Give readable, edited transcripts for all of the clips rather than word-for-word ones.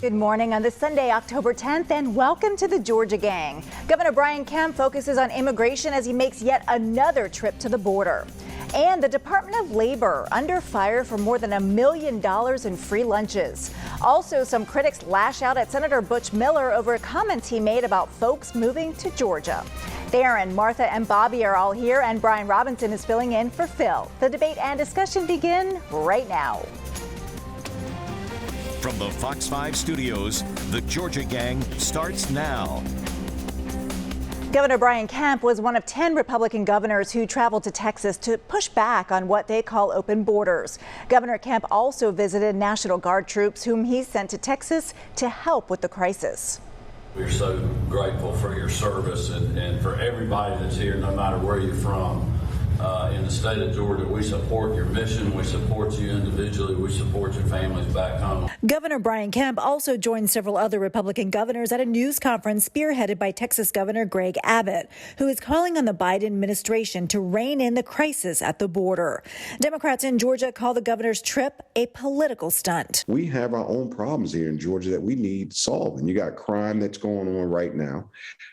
Good morning on this Sunday, October 10th, and welcome to the Georgia Gang. Governor Brian Kemp focuses on immigration as he makes yet another trip to the border. And the Department of Labor under fire for more than $1 million in free lunches. Also, some critics lash out at Senator Butch Miller over comments he made about folks moving to Georgia. Theron, Martha, and Bobby are all here, and Brian Robinson is filling in for Phil. The debate and discussion begin right now. From the Fox 5 studios, the Georgia Gang starts now. Governor Brian Kemp was one of 10 Republican governors who traveled to Texas to push back on what they call open borders. Governor Kemp also visited National Guard troops whom he sent to Texas to help with the crisis. We're so grateful for your service and for everybody that's here, no matter where you're from. In the state of Georgia, we support your mission, we support you individually, we support your families back home. Governor Brian Kemp also joined several other Republican governors at a news conference spearheaded by Texas Governor Greg Abbott, who is calling on the Biden administration to rein in the crisis at the border. Democrats in Georgia call the governor's trip a political stunt. We have our own problems here in Georgia that we need solving. You got crime that's going on right now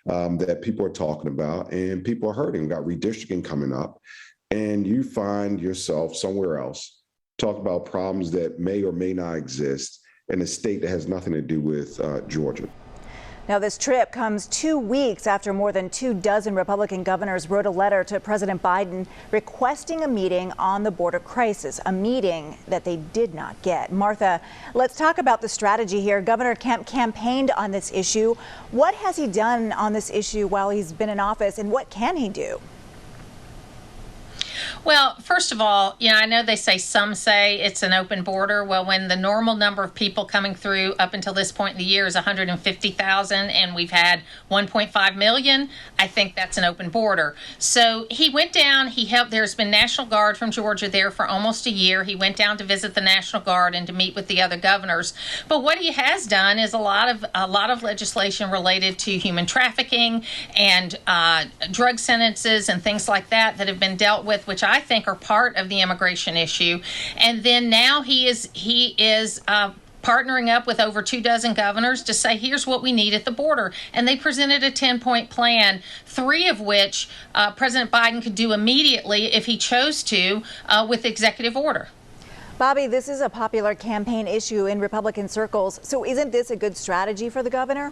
that people are talking about, and people are hurting. We got redistricting coming up. And you find yourself somewhere else, talk about problems that may or may not exist in a state that has nothing to do with Georgia. Now, this trip comes 2 weeks after more than 24 Republican governors wrote a letter to President Biden requesting a meeting on the border crisis, a meeting that they did not get. Martha, let's talk about the strategy here. Governor Kemp campaigned on this issue. What has he done on this issue while he's been in office, and what can he do? Well, first of all, I know some say it's an open border. Well, when the normal number of people coming through up until this point in the year is 150,000 and we've had 1.5 million, I think that's an open border. So he went down, he helped. There's been National Guard from Georgia there for almost a year. He went down to visit the National Guard and to meet with the other governors. But what he has done is a lot of legislation related to human trafficking and drug sentences and things like that have been dealt with, which I think are part of the immigration issue. And then now he is partnering up with over 24 governors to say, here's what we need at the border. And they presented a 10-point plan, 3 of which President Biden could do immediately if he chose to with executive order. Bobby, this is a popular campaign issue in Republican circles. So isn't this a good strategy for the governor?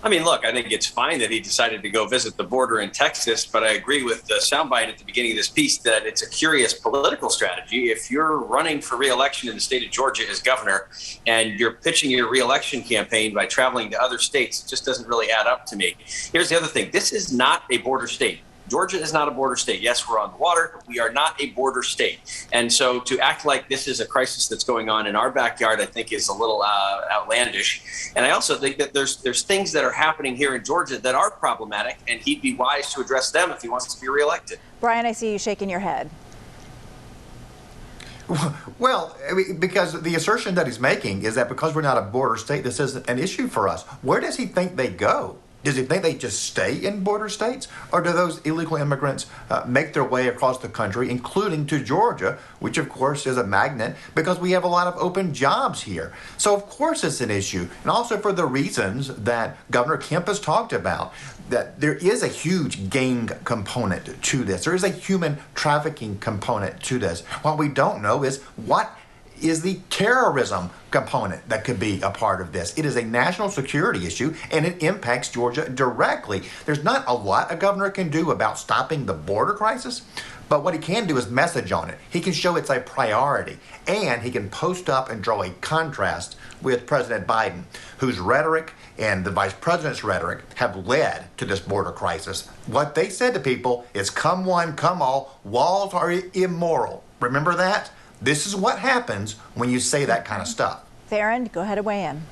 I mean, look, I think it's fine that he decided to go visit the border in Texas, but I agree with the soundbite at the beginning of this piece that it's a curious political strategy. If you're running for re-election in the state of Georgia as governor and you're pitching your re-election campaign by traveling to other states, it just doesn't really add up to me. Here's the other thing. This is not a border state. Georgia is not a border state. Yes, we're on the water, but we are not a border state. And so to act like this is a crisis that's going on in our backyard, I think is a little outlandish. And I also think that there's things that are happening here in Georgia that are problematic, and he'd be wise to address them if he wants to be reelected. Brian, I see you shaking your head. Well, because the assertion that he's making is that because we're not a border state, this isn't an issue for us. Where does he think they go? Does he think they just stay in border states, or do those illegal immigrants make their way across the country, including to Georgia, which of course is a magnet because we have a lot of open jobs here? So of course it's an issue, and also for the reasons that Governor Kemp has talked about, that there is a huge gang component to this. There is a human trafficking component to this. What we don't know is what is the terrorism component that could be a part of this. It is a national security issue, and it impacts Georgia directly. There's not a lot a governor can do about stopping the border crisis, but what he can do is message on it. He can show it's a priority, and he can post up and draw a contrast with President Biden, whose rhetoric and the vice president's rhetoric have led to this border crisis. What they said to people is, come one, come all, walls are immoral. Remember that? This is what happens when you say that kind of stuff. Theron, go ahead and weigh in.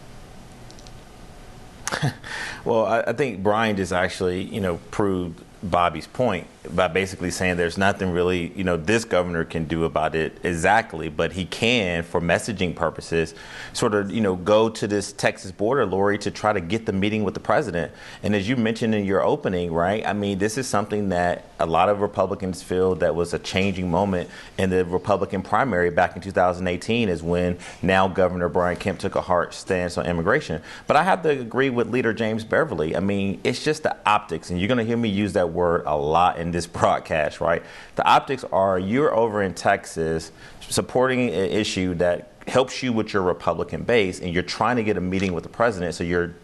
Well, I think Brian just actually, proved Bobby's point. by basically saying there's nothing really, this governor can do about it exactly, but he can, for messaging purposes, sort of, go to this Texas border, Lori, to try to get the meeting with the president. And as you mentioned in your opening, right, I mean, this is something that a lot of Republicans feel that was a changing moment in the Republican primary back in 2018 is when now Governor Brian Kemp took a hard stance on immigration. But I have to agree with Leader James Beverly. I mean, it's just the optics, and you're going to hear me use that word a lot in this broadcast, right? The optics are you're over in Texas supporting an issue that helps you with your Republican base, and you're trying to get a meeting with the president, so you're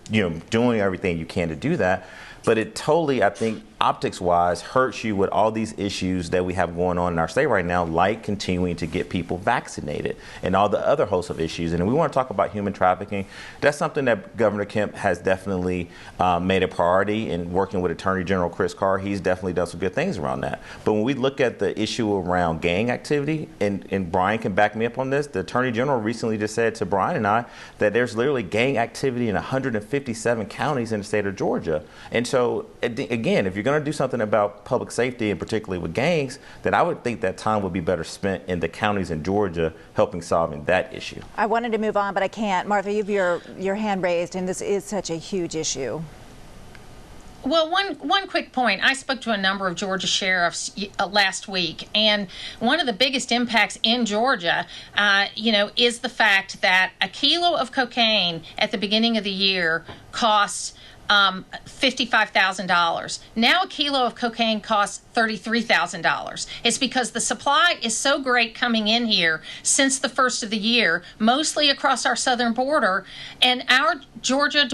doing everything you can to do that. But it totally, I think, optics-wise, hurts you with all these issues that we have going on in our state right now, like continuing to get people vaccinated and all the other host of issues. And we want to talk about human trafficking. That's something that Governor Kemp has definitely made a priority in working with Attorney General Chris Carr. He's definitely done some good things around that. But when we look at the issue around gang activity, and Brian can back me up on this, the Attorney General recently just said to Brian and I that there's literally gang activity in 157 counties in the state of Georgia. And so, again, if you're going to do something about public safety, and particularly with gangs, then I would think that time would be better spent in the counties in Georgia helping solving that issue. I wanted to move on, but I can't. Martha, you have your hand raised, and this is such a huge issue. Well, one quick point. I spoke to a number of Georgia sheriffs last week, and one of the biggest impacts in Georgia, is the fact that a kilo of cocaine at the beginning of the year costs $55,000. Now a kilo of cocaine costs $33,000. It's because the supply is so great coming in here since the first of the year, mostly across our southern border, and our Georgia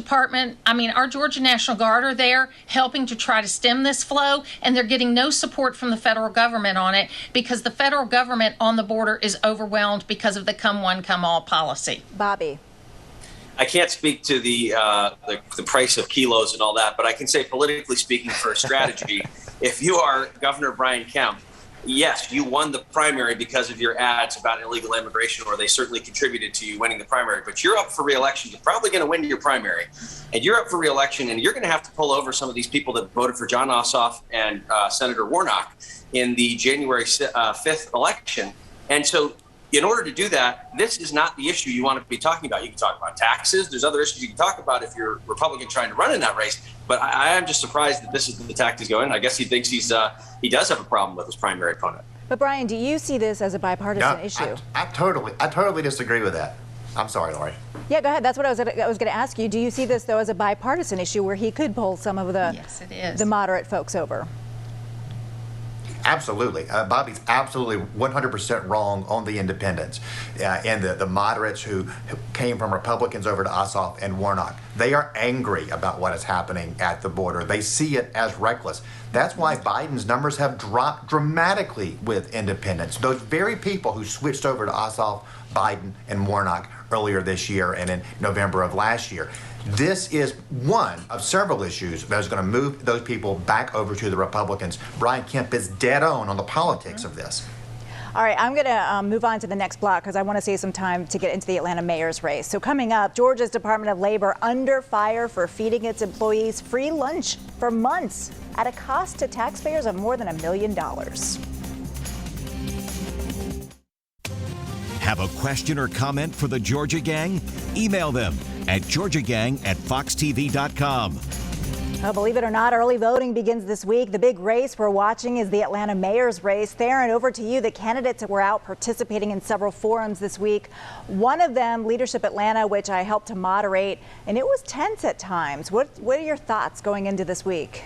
National Guard are there helping to try to stem this flow, and they're getting no support from the federal government on it because the federal government on the border is overwhelmed because of the come one, come all policy. Bobby. I can't speak to the price of kilos and all that, but I can say politically speaking for a strategy, if you are Governor Brian Kemp, yes, you won the primary because of your ads about illegal immigration, or they certainly contributed to you winning the primary, but you're up for re-election. You're probably going to win your primary, and you're up for re-election, and you're going to have to pull over some of these people that voted for John Ossoff and Senator Warnock in the January 5th election. And so in order to do that, this is not the issue you want to be talking about. You can talk about taxes. There's other issues you can talk about if you're Republican trying to run in that race. But I am just surprised that this is the tact he's going. I guess he thinks he does have a problem with his primary opponent. But Brian, do you see this as a bipartisan issue? I totally disagree with that. I'm sorry, Lori. Yeah, go ahead. That's what I was going to ask you. Do you see this, though, as a bipartisan issue where he could pull some of the moderate folks over? Absolutely. Bobby's absolutely 100% wrong on the independents and the moderates who came from Republicans over to Ossoff and Warnock. They are angry about what is happening at the border. They see it as reckless. That's why Biden's numbers have dropped dramatically with independents. Those very people who switched over to Ossoff, Biden, and Warnock earlier this year and in November of last year. This is one of several issues that is going to move those people back over to the Republicans. Brian Kemp is dead on the politics of this. All right, I'm going to move on to the next block because I want to save some time to get into the Atlanta mayor's race. So coming up, Georgia's Department of Labor under fire for feeding its employees free lunch for months at a cost to taxpayers of more than $1 million. Have a question or comment for the Georgia Gang? Email them at georgiagang@foxtv.com. Oh, believe it or not, early voting begins this week. The big race we're watching is the Atlanta mayor's race. Theron, over to you. The candidates were out participating in several forums this week. One of them, Leadership Atlanta, which I helped to moderate, and it was tense at times. What are your thoughts going into this week?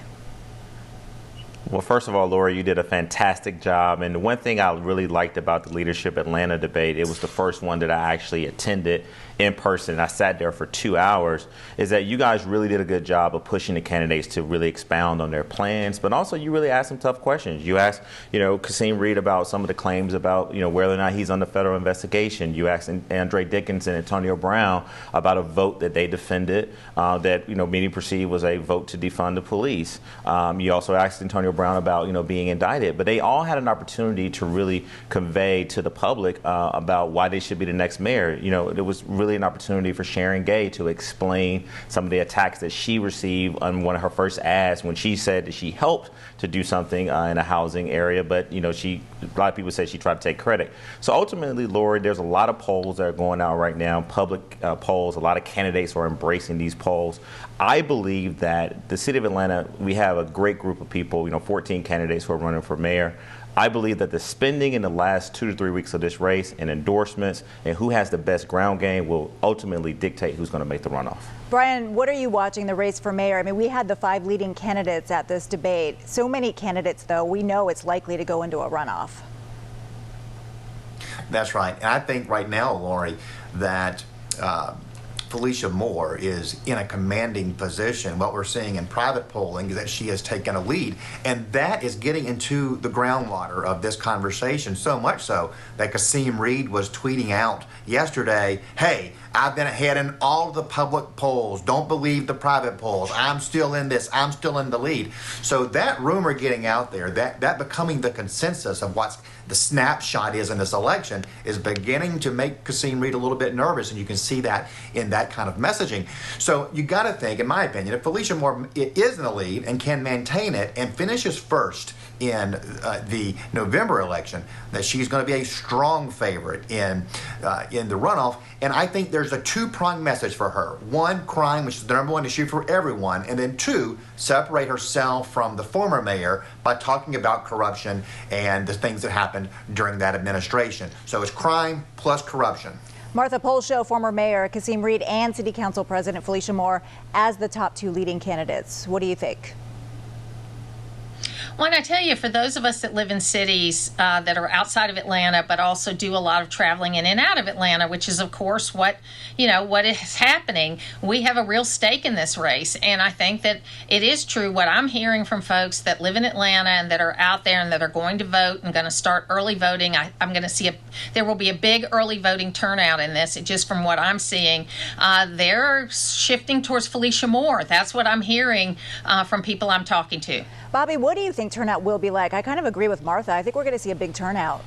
Well, first of all, Laura, you did a fantastic job. And the one thing I really liked about the Leadership Atlanta debate, it was the first one that I actually attended in person. I sat there for 2 hours, is that you guys really did a good job of pushing the candidates to really expound on their plans, but also you really asked some tough questions. You asked, Kasim Reed about some of the claims about, whether or not he's under federal investigation. You asked Andre Dickinson and Antonio Brown about a vote that they defended that, many perceived was a vote to defund the police. You also asked Antonio Brown Brown about, being indicted. But they all had an opportunity to really convey to the public about why they should be the next mayor. There was really an opportunity for Sharon Gay to explain some of the attacks that she received on one of her first ads when she said that she helped to do something in a housing area, but a lot of people say she tried to take credit. So ultimately, Lori, there's a lot of polls that are going out right now, public polls. A lot of candidates are embracing these polls. I believe that the city of Atlanta, we have a great group of people, 14 candidates who are running for mayor. I believe that the spending in the last 2 to 3 weeks of this race and endorsements and who has the best ground game will ultimately dictate who's going to make the runoff. Brian, what are you watching the race for mayor? I mean, we had the 5 leading candidates at this debate. So many candidates, though, we know it's likely to go into a runoff. That's right. And I think right now, Lori, that Felicia Moore is in a commanding position. What we're seeing in private polling is that she has taken a lead, and that is getting into the groundwater of this conversation, so much so that Kasim Reed was tweeting out yesterday, hey, I've been ahead in all the public polls. Don't believe the private polls. I'm still in this. I'm still in the lead. So that rumor getting out there, that becoming the consensus of what's the snapshot is in this election, is beginning to make Kasim Reed a little bit nervous, and you can see that in that kind of messaging. So you got to think, in my opinion, if Felicia Moore is in the lead and can maintain it and finishes first in the November election, that she's going to be a strong favorite in the runoff. And I think there's a two-pronged message for her. One, crime, which is the number one issue for everyone. And then two, separate herself from the former mayor by talking about corruption and the things that happened during that administration. So it's crime plus corruption. Martha, polls show former mayor Kasim Reed and city council president Felicia Moore as the top 2 leading candidates. What do you think? Well, and I tell you, for those of us that live in cities that are outside of Atlanta, but also do a lot of traveling in and out of Atlanta, which is, of course, what is happening, we have a real stake in this race. And I think that it is true what I'm hearing from folks that live in Atlanta and that are out there and that are going to vote and going to start early voting. I'm going to see there will be a big early voting turnout in this. Just from what I'm seeing, they're shifting towards Felicia Moore. That's what I'm hearing from people I'm talking to. Bobby, what do you think turnout will be like? I kind of agree with Martha. I think we're going to see a big turnout.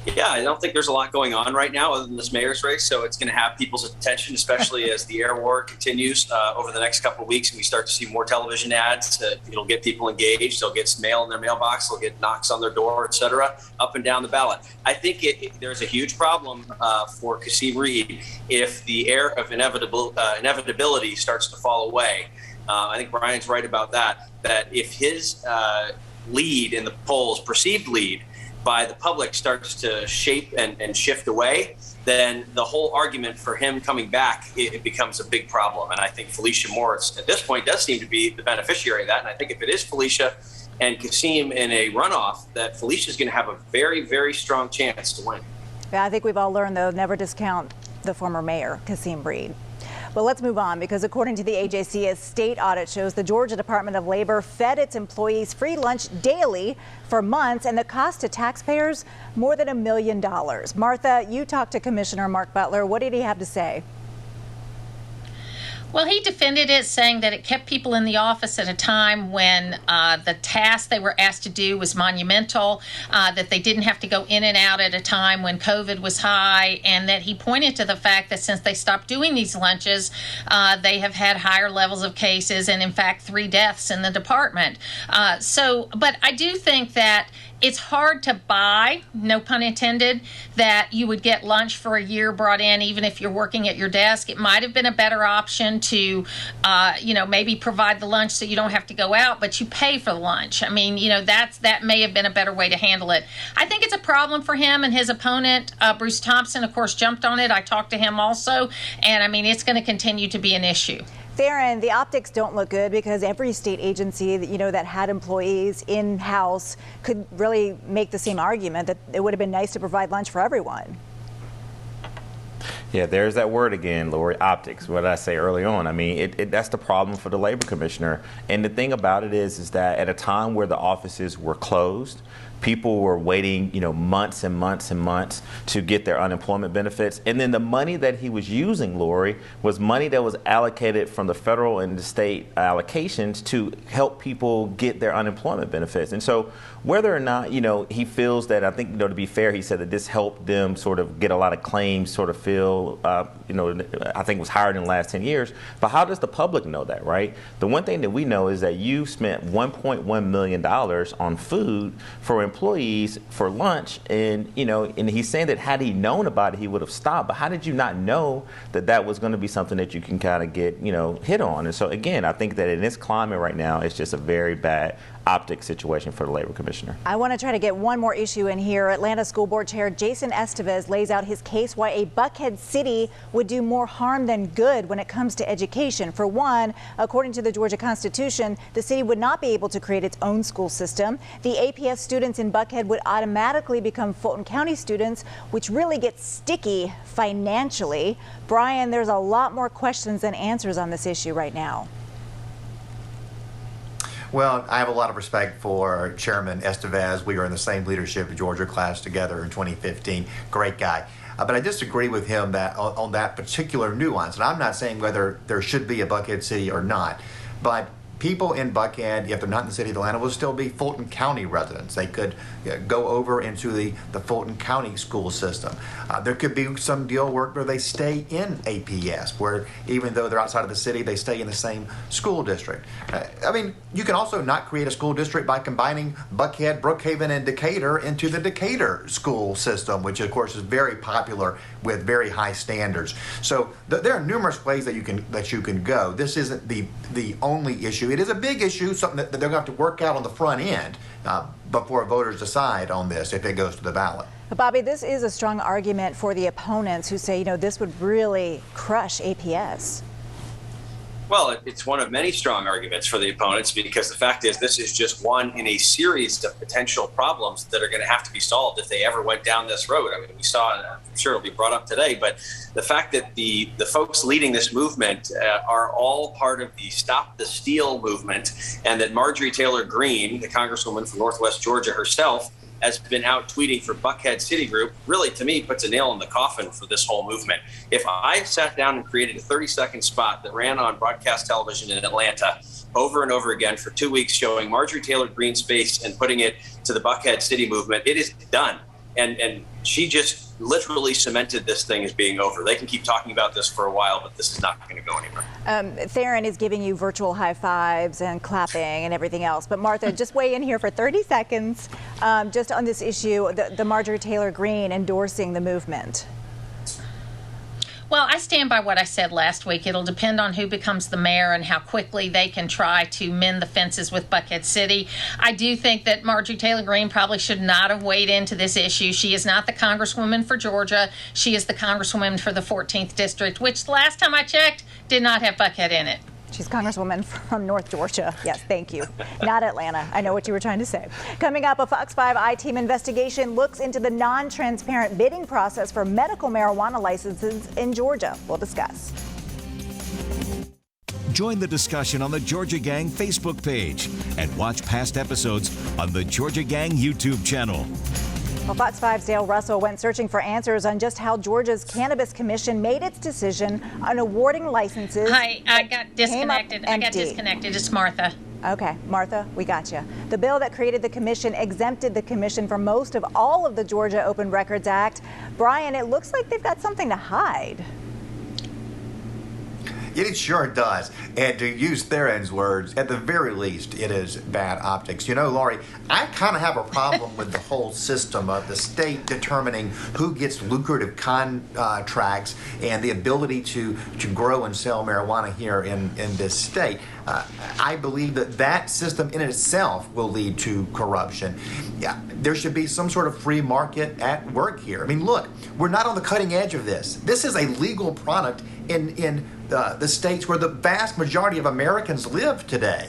Yeah, I don't think there's a lot going on right now other than this mayor's race, so it's going to have people's attention, especially as the air war continues over the next couple of weeks, and we start to see more television ads. It'll get people engaged. They'll get mail in their mailbox. They'll get knocks on their door, et cetera, up and down the ballot. I think there's a huge problem for Kasim Reed if the air of inevitability starts to fall away. I think Brian's right about that if his lead in the polls, perceived lead by the public, starts to shape and shift away, then the whole argument for him coming back, it becomes a big problem. And I think Felicia Moore, at this point, does seem to be the beneficiary of that. And I think if it is Felicia and Kasim in a runoff, that Felicia's going to have a very, very strong chance to win. Yeah, I think we've all learned, though, never discount the former mayor, Kasim Reed. But let's move on, because according to the AJC, a state audit shows the Georgia Department of Labor fed its employees free lunch daily for months, and the cost to taxpayers more than $1 million. Martha, you talked to Commissioner Mark Butler. What did he have to say? Well, he defended it, saying that it kept people in the office at a time when the task they were asked to do was monumental, that they didn't have to go in and out at a time when COVID was high, and that he pointed to the fact that since they stopped doing these lunches, they have had higher levels of cases and, in fact, 3 deaths in the department. But I do think that it's hard to buy, no pun intended, that you would get lunch for a year brought in even if you're working at your desk. It might have been a better option to, maybe provide the lunch so you don't have to go out, but you pay for the lunch. I mean, that may have been a better way to handle it. I think it's a problem for him, and his opponent, Bruce Thompson, of course, jumped on it. I talked to him also, and I mean, it's going to continue to be an issue. Theron, the optics don't look good, because every state agency that had employees in-house could really make the same argument that it would have been nice to provide lunch for everyone. Yeah, there's that word again, Lori, optics, what I say early on. I mean, that's the problem for the labor commissioner. And the thing about it is that at a time where the offices were closed, People were waiting, months and months and months to get their unemployment benefits. And then the money that he was using, Lori, was money that was allocated from the federal and the state allocations to help people get their unemployment benefits. And so whether or not, he feels that, I think, to be fair, he said that this helped them sort of get a lot of claims sort of fill, I think was higher than the last 10 years. But how does the public know that, right? The one thing that we know is that you spent $1.1 million on food for employees for lunch. And, and he's saying that had he known about it, he would have stopped. But how did you not know that that was going to be something that you can kind of get, hit on? And so, again, I think that in this climate right now, it's just a very bad optic situation for the Labor Commissioner. I want to try to get one more issue in here. Atlanta School Board Chair Jason Estevez lays out his case why a Buckhead city would do more harm than good when it comes to education. For one, according to the Georgia Constitution, the city would not be able to create its own school system. The APS students in Buckhead would automatically become Fulton County students, which really gets sticky financially. Brian, there's a lot more questions than answers on this issue right now. Well, I have a lot of respect for Chairman Estevez. We were in the same leadership Georgia class together in 2015. Great guy. But I disagree with him that on that particular nuance. And I'm not saying whether there should be a Buckhead city or not. But people in Buckhead, if they're not in the city of Atlanta, will still be Fulton County residents. They could go over into the Fulton County school system. There could be some deal work where they stay in APS, where even though they're outside of the city, they stay in the same school district. You can also not create a school district by combining Buckhead, Brookhaven, and Decatur into the Decatur school system, which of course is very popular with very high standards. So there are numerous ways that you can go. This isn't the only issue. It is a big issue, something that they're going to have to work out on the front end before voters decide on this if it goes to the ballot. Bobby, this is a strong argument for the opponents who say, this would really crush APS. Well, it's one of many strong arguments for the opponents, because the fact is this is just one in a series of potential problems that are going to have to be solved if they ever went down this road. We saw, I'm sure it'll be brought up today, but the fact that the folks leading this movement are all part of the Stop the Steal movement, and that Marjorie Taylor Greene, the congresswoman from Northwest Georgia herself, has been out tweeting for Buckhead City Group, really, to me, puts a nail in the coffin for this whole movement. If I sat down and created a 30-second spot that ran on broadcast television in Atlanta over and over again for 2 weeks, showing Marjorie Taylor Greene's face and putting it to the Buckhead City movement, it is done. And she just literally cemented this thing as being over. They can keep talking about this for a while, but this is not going to go anywhere. Theron is giving you virtual high fives and clapping and everything else. But Martha, just weigh in here for 30 seconds, just on this issue, the Marjorie Taylor Greene endorsing the movement. Well, I stand by what I said last week. It'll depend on who becomes the mayor and how quickly they can try to mend the fences with Buckhead City. I do think that Marjorie Taylor Greene probably should not have weighed into this issue. She is not the congresswoman for Georgia. She is the congresswoman for the 14th district, which last time I checked did not have Buckhead in it. She's congresswoman from North Georgia. Yes, thank you. Not Atlanta. I know what you were trying to say. Coming up, a Fox 5 I-Team investigation looks into the non-transparent bidding process for medical marijuana licenses in Georgia. We'll discuss. Join the discussion on the Georgia Gang Facebook page and watch past episodes on the Georgia Gang YouTube channel. Well, Fox 5's Dale Russell went searching for answers on just how Georgia's Cannabis Commission made its decision on awarding licenses. Hi, I got disconnected. It's Martha. Okay, Martha, we got you. The bill that created the commission exempted the commission from most of all of the Georgia Open Records Act. Brian, it looks like they've got something to hide. It sure does. And to use Theron's words, at the very least, it is bad optics. Laurie, I kind of have a problem with the whole system of the state determining who gets lucrative contracts and the ability to grow and sell marijuana here in this state. I believe that system in itself will lead to corruption. Yeah, there should be some sort of free market at work here. Look, we're not on the cutting edge of this. This is a legal product in the states where the vast majority of Americans live today.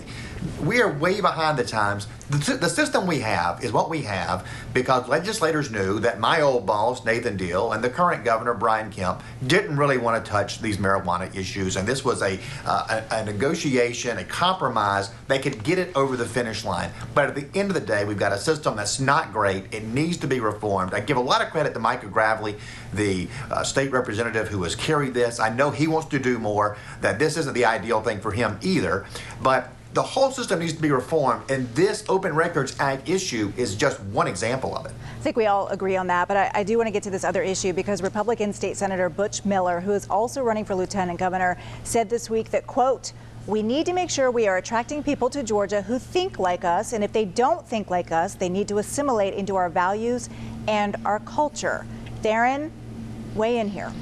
We are way behind the times. The system we have is what we have because legislators knew that my old boss, Nathan Deal, and the current governor, Brian Kemp, didn't really want to touch these marijuana issues. And this was a negotiation, a compromise. They could get it over the finish line. But at the end of the day, we've got a system that's not great. It needs to be reformed. I give a lot of credit to Micah Gravely, the state representative who has carried this. I know he wants to do more, that this isn't the ideal thing for him either. But the whole system needs to be reformed, and this Open Records Act issue is just one example of it. I think we all agree on that, but I do want to get to this other issue because Republican State Senator Butch Miller, who is also running for lieutenant governor, said this week that, quote, "We need to make sure we are attracting people to Georgia who think like us, and if they don't think like us, they need to assimilate into our values and our culture." Theron, weigh in here.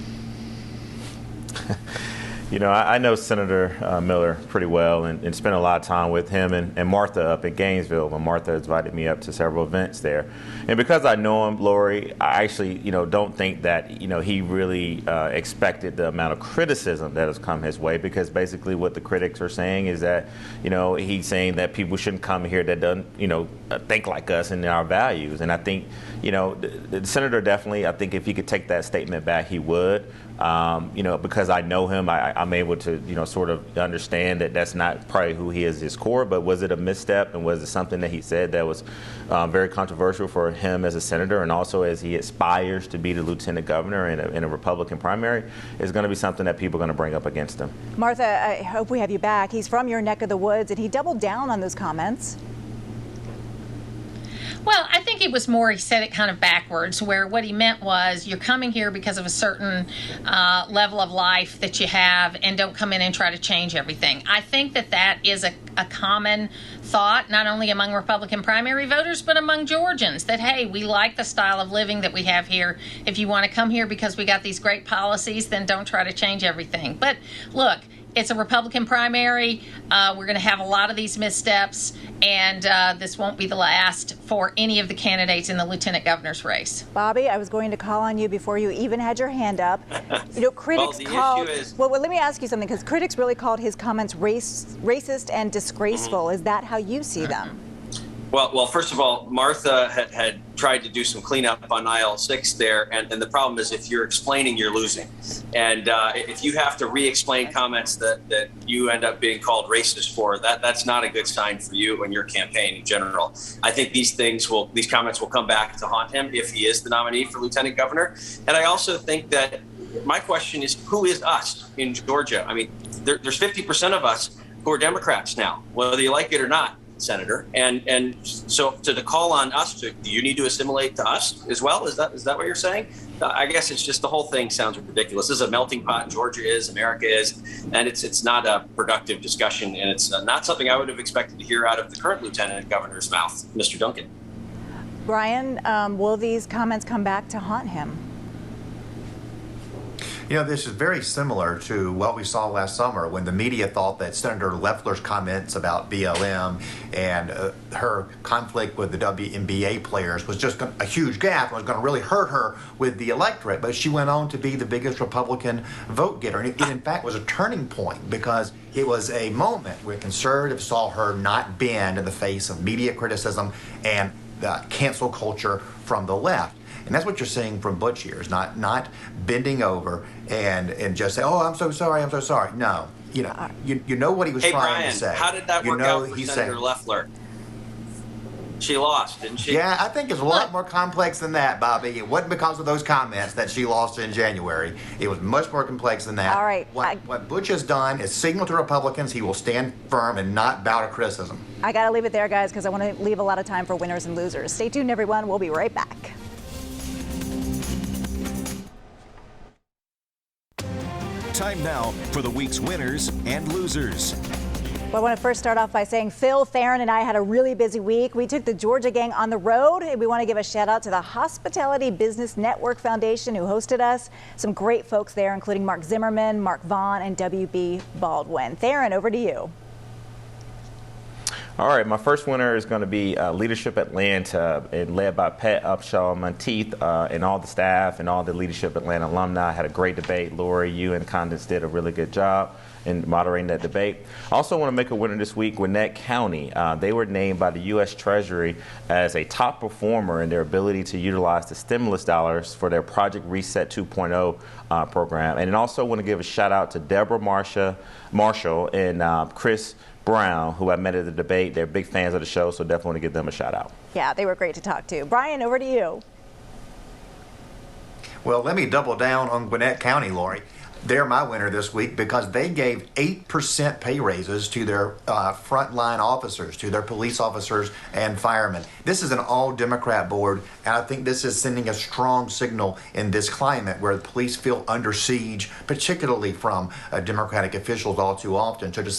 You know, I know Senator Miller pretty well and spent a lot of time with him and Martha up in Gainesville when Martha invited me up to several events there. And because I know him, Lori, I actually, don't think that, he really expected the amount of criticism that has come his way, because basically what the critics are saying is that, he's saying that people shouldn't come here that doesn't, think like us and our values. And I think, the senator definitely, I think if he could take that statement back, he would. Because I know him, I'm able to, sort of understand that that's not probably who he is, his core. But was it a misstep, and was it something that he said that was very controversial for him as a senator, and also as he aspires to be the lieutenant governor in a Republican primary, is going to be something that people are going to bring up against him. Martha, I hope we have you back. He's from your neck of the woods, and he doubled down on those comments. Well, I think it was more, he said it kind of backwards, where what he meant was you're coming here because of a certain level of life that you have, and don't come in and try to change everything. I think that is a common thought, not only among Republican primary voters, but among Georgians, that, hey, we like the style of living that we have here. If you want to come here because we got these great policies, then don't try to change everything. But look, it's a Republican primary. We're going to have a lot of these missteps, and this won't be the last for any of the candidates in the lieutenant governor's race. Bobby, I was going to call on you before you even had your hand up. Critics well, issue is... Well, let me ask you something, because critics really called his comments racist and disgraceful. Is that how you see them? Well, first of all, Martha had tried to do some cleanup on aisle 6 there, and the problem is if you're explaining, you're losing. And if you have to re-explain comments that you end up being called racist for, that's not a good sign for you and your campaign in general. I think these comments will come back to haunt him if he is the nominee for lieutenant governor. And I also think that my question is, who is us in Georgia? I mean, there's 50% of us who are Democrats now, whether you like it or not, Senator, and so to the call on us do you need to assimilate to us as well? Is that what you're saying? I guess it's just the whole thing sounds ridiculous. This is a melting pot. Georgia is, America is, and it's not a productive discussion, and it's not something I would have expected to hear out of the current lieutenant governor's mouth, Mr. Duncan. Brian, will these comments come back to haunt him? This is very similar to what we saw last summer when the media thought that Senator Loeffler's comments about BLM and her conflict with the WNBA players was just a huge gaffe and was going to really hurt her with the electorate. But she went on to be the biggest Republican vote getter. And it in fact was a turning point, because it was a moment where conservatives saw her not bend in the face of media criticism and the cancel culture from the left. And that's what you're seeing from Butch here, is not bending over and just say, "Oh, I'm so sorry, I'm so sorry." No, you know what he was trying Brian, to say. How did that work out for Senator Loeffler? She lost, didn't she? Yeah, I think it's a lot more complex than that, Bobby. It wasn't because of those comments that she lost in January. It was much more complex than that. All right. What Butch has done is signal to Republicans he will stand firm and not bow to criticism. I got to leave it there, guys, because I want to leave a lot of time for winners and losers. Stay tuned, everyone. We'll be right back. Time now for the week's winners and losers. Well, I want to first start off by saying Phil, Theron, and I had a really busy week. We took the Georgia gang on the road, and we want to give a shout out to the Hospitality Business Network Foundation who hosted us. Some great folks there, including Mark Zimmerman, Mark Vaughn, and W.B. Baldwin. Theron, over to you. All right, my first winner is going to be Leadership Atlanta, and led by Pat Upshaw Monteith and all the staff and all the Leadership Atlanta alumni. Had a great debate. Lori, you and Condence did a really good job. and moderating that debate. I also want to make a winner this week, Gwinnett County. They were named by the U.S. Treasury as a top performer in their ability to utilize the stimulus dollars for their Project Reset 2.0 program. And then also want to give a shout out to Deborah Marshall and Chris Brown, who I met at the debate. They're big fans of the show, so definitely want to give them a shout out. Yeah, they were great to talk to. Brian, over to you. Well, let me double down on Gwinnett County, Lori. They're my winner this week because they gave 8% pay raises to their frontline officers, to their police officers and firemen. This is an all-Democrat board, and I think this is sending a strong signal in this climate where the police feel under siege, particularly from Democratic officials all too often. So to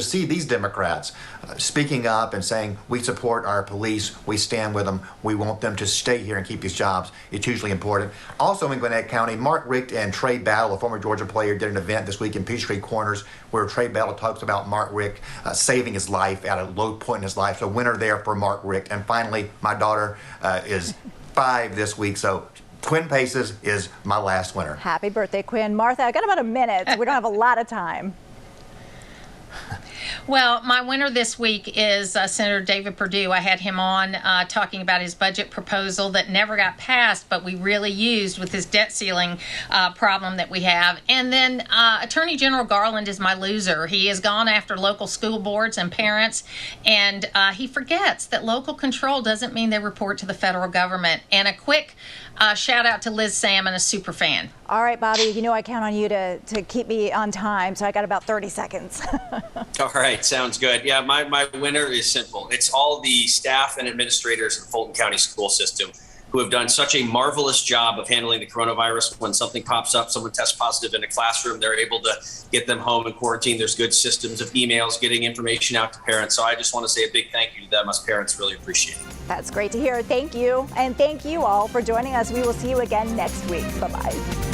see these Democrats speaking up and saying, we support our police, we stand with them, we want them to stay here and keep these jobs, it's hugely important. Also in Gwinnett County, Mark Richt and Trey Battle, a former Georgia player, did an event this week in Peachtree Corners where Trey Battle talks about Mark Richt saving his life at a low point in his life. So winner there for Mark Richt. And finally, my daughter is 5 this week, so Quinn Paces is my last winner. Happy birthday, Quinn. Martha, I got about a minute, so we don't have a lot of time. Well, my winner this week is Senator David Perdue. I had him on talking about his budget proposal that never got passed, but we really used with this debt ceiling problem that we have. And then Attorney General Garland is my loser. He has gone after local school boards and parents, and he forgets that local control doesn't mean they report to the federal government. And a quick shout out to Liz Salmon, a super fan. All right, Bobby, you know I count on you to keep me on time, so I got about 30 seconds. All right, sounds good. Yeah, my winner is simple. It's all the staff and administrators in the Fulton County school system who have done such a marvelous job of handling the coronavirus. When something pops up, someone tests positive in a classroom, they're able to get them home and quarantine. There's good systems of emails, getting information out to parents. So I just want to say a big thank you to them. Us parents really appreciate it. That's great to hear. Thank you. And thank you all for joining us. We will see you again next week. Bye-bye.